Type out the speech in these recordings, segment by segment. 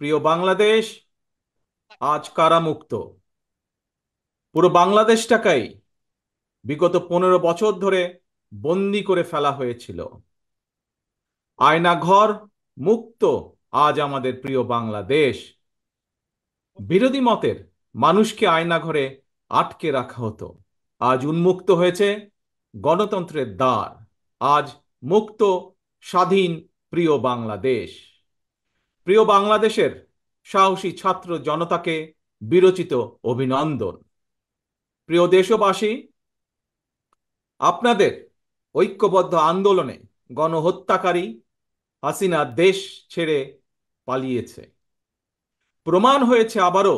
প্রিয় বাংলাদেশ আজ কারামুক্ত। পুরো বাংলাদেশটাকেই বিগত 15 বছর ধরে বন্দি করে ফেলা হয়েছিল। আয়নাঘর মুক্ত আজ আমাদের প্রিয় বাংলাদেশ। বিরোধী মতের মানুষকে আয়নাঘরে আটকে রাখা হতো, আজ উন্মুক্ত হয়েছে গণতন্ত্রের দ্বার। আজ মুক্ত, স্বাধীন প্রিয় বাংলাদেশ। প্রিয় বাংলাদেশের সাহসী ছাত্র জনতাকে বিরচিত অভিনন্দন। প্রিয় দেশবাসী, আপনাদের ঐক্যবদ্ধ আন্দোলনে গণহত্যাকারী হাসিনা দেশ ছেড়ে পালিয়েছে। প্রমাণ হয়েছে আবারও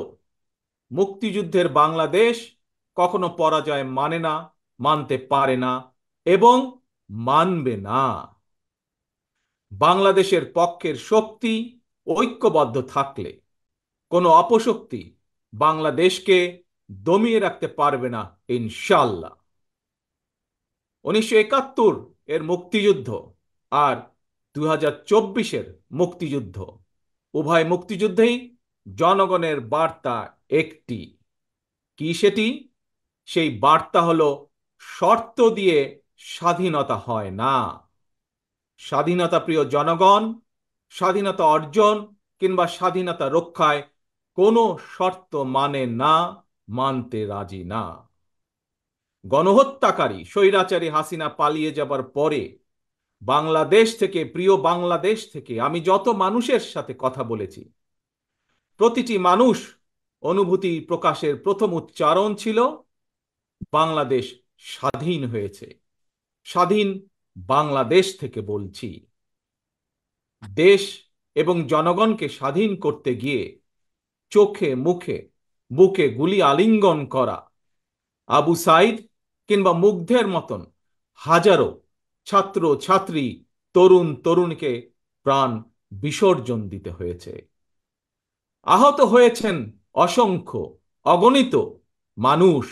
মুক্তিযুদ্ধের বাংলাদেশ কখনো পরাজয় মানে না, মানতে পারে না এবং মানবে না। বাংলাদেশের পক্ষের শক্তি ঐক্যবদ্ধ থাকলে কোনো অপশক্তি বাংলাদেশকে দমিয়ে রাখতে পারবে না, ইনশাল্লাহ। 1971 এর মুক্তিযুদ্ধ আর 2024-এর মুক্তিযুদ্ধ, উভয় মুক্তিযুদ্ধেই জনগণের বার্তা একটি। কি সেটি? সেই বার্তা হলো, শর্ত দিয়ে স্বাধীনতা হয় না। স্বাধীনতা প্রিয় জনগণ স্বাধীনতা অর্জন কিংবা স্বাধীনতা রক্ষায় কোনো শর্ত মানে না, মানতে রাজি না। গণহত্যাকারী স্বৈরাচারী হাসিনা পালিয়ে যাবার পরে বাংলাদেশ থেকে, প্রিয় বাংলাদেশ থেকে আমি যত মানুষের সাথে কথা বলেছি, প্রতিটি মানুষ অনুভূতি প্রকাশের প্রথম উচ্চারণ ছিল, বাংলাদেশ স্বাধীন হয়েছে। স্বাধীন বাংলাদেশ থেকে বলছি। দেশ এবং জনগণকে স্বাধীন করতে গিয়ে চোখে মুখে বুকে গুলি আলিঙ্গন করা আবু সাইদ কিংবা মুগ্ধের মতন হাজারো ছাত্র ছাত্রী, তরুণ তরুণীকে প্রাণ বিসর্জন দিতে হয়েছে। আহত হয়েছেন অসংখ্য, অগণিত মানুষ।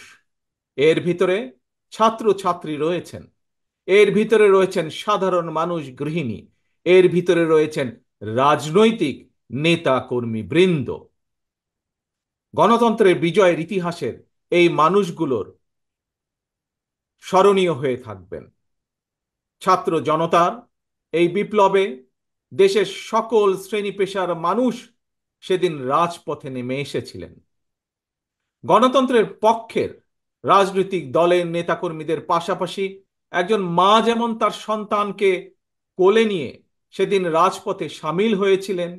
এর ভিতরে ছাত্র ছাত্রী রয়েছেন, এর ভিতরে রয়েছেন সাধারণ মানুষ, গৃহিণী, এর ভিতরে রয়েছেন রাজনৈতিক নেতা কর্মী বৃন্দ। গণতন্ত্রের বিজয়ের ইতিহাসের এই মানুষগুলোর স্মরণীয় হয়ে থাকবেন। ছাত্র জনতার এই বিপ্লবে দেশের সকল শ্রেণী পেশার মানুষ সেদিন রাজপথে নেমে এসেছিলেন। গণতন্ত্রের পক্ষের রাজনৈতিক দলের নেতাকর্মীদের পাশাপাশি একজন মা যেমন তার সন্তানকে কোলে নিয়ে সেদিন রাজপথে সামিল হয়েছিলেন,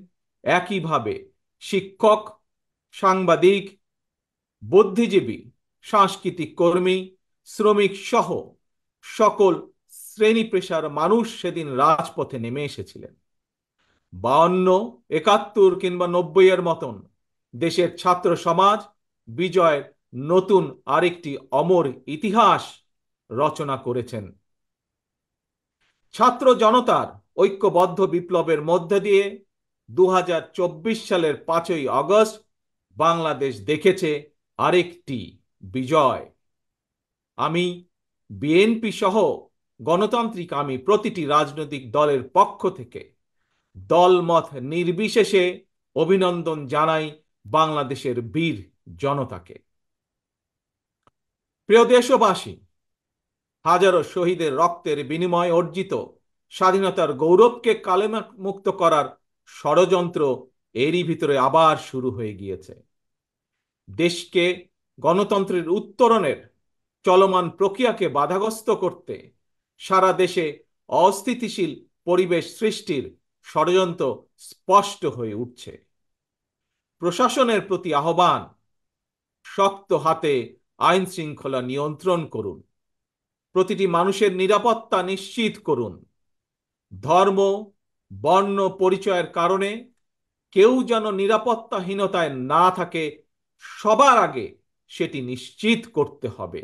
একইভাবে শিক্ষক, সাংবাদিক, বুদ্ধিজীবী, সাংস্কৃতিক কর্মী, শ্রমিক সহ সকল শ্রেণী পেশার মানুষ সেদিন রাজপথে নেমে এসেছিলেন। 52, 71 কিংবা 90-এর মতন দেশের ছাত্র সমাজ বিজয়ের নতুন আরেকটি অমর ইতিহাস রচনা করেছেন। ছাত্র জনতার ঐক্যবদ্ধ বিপ্লবের মধ্যে দিয়ে 2024 সালের 5ই আগস্ট বাংলাদেশ দেখেছে আরেকটি বিজয়। আমি বিএনপি সহ গণতান্ত্রিক আমি প্রতিটি রাজনৈতিক দলের পক্ষ থেকে দলমত নির্বিশেষে অভিনন্দন জানাই বাংলাদেশের বীর জনতাকে। প্রিয় দেশবাসী, হাজারো শহীদের রক্তের বিনিময়ে অর্জিত স্বাধীনতার গৌরবকে কালেমুক্ত করার ষড়যন্ত্র এরই ভিতরে আবার শুরু হয়ে গিয়েছে। দেশকে গণতন্ত্রের উত্তরণের চলমান প্রক্রিয়াকে বাধাগ্রস্ত করতে সারা দেশে অস্থিতিশীল পরিবেশ সৃষ্টির ষড়যন্ত্র স্পষ্ট হয়ে উঠছে। প্রশাসনের প্রতি আহ্বান, শক্ত হাতে আইন শৃঙ্খলা নিয়ন্ত্রণ করুন, প্রতিটি মানুষের নিরাপত্তা নিশ্চিত করুন। ধর্ম, বর্ণ পরিচয়ের কারণে কেউ যেন নিরাপত্তাহীনতায় না থাকে, সবার আগে সেটি নিশ্চিত করতে হবে।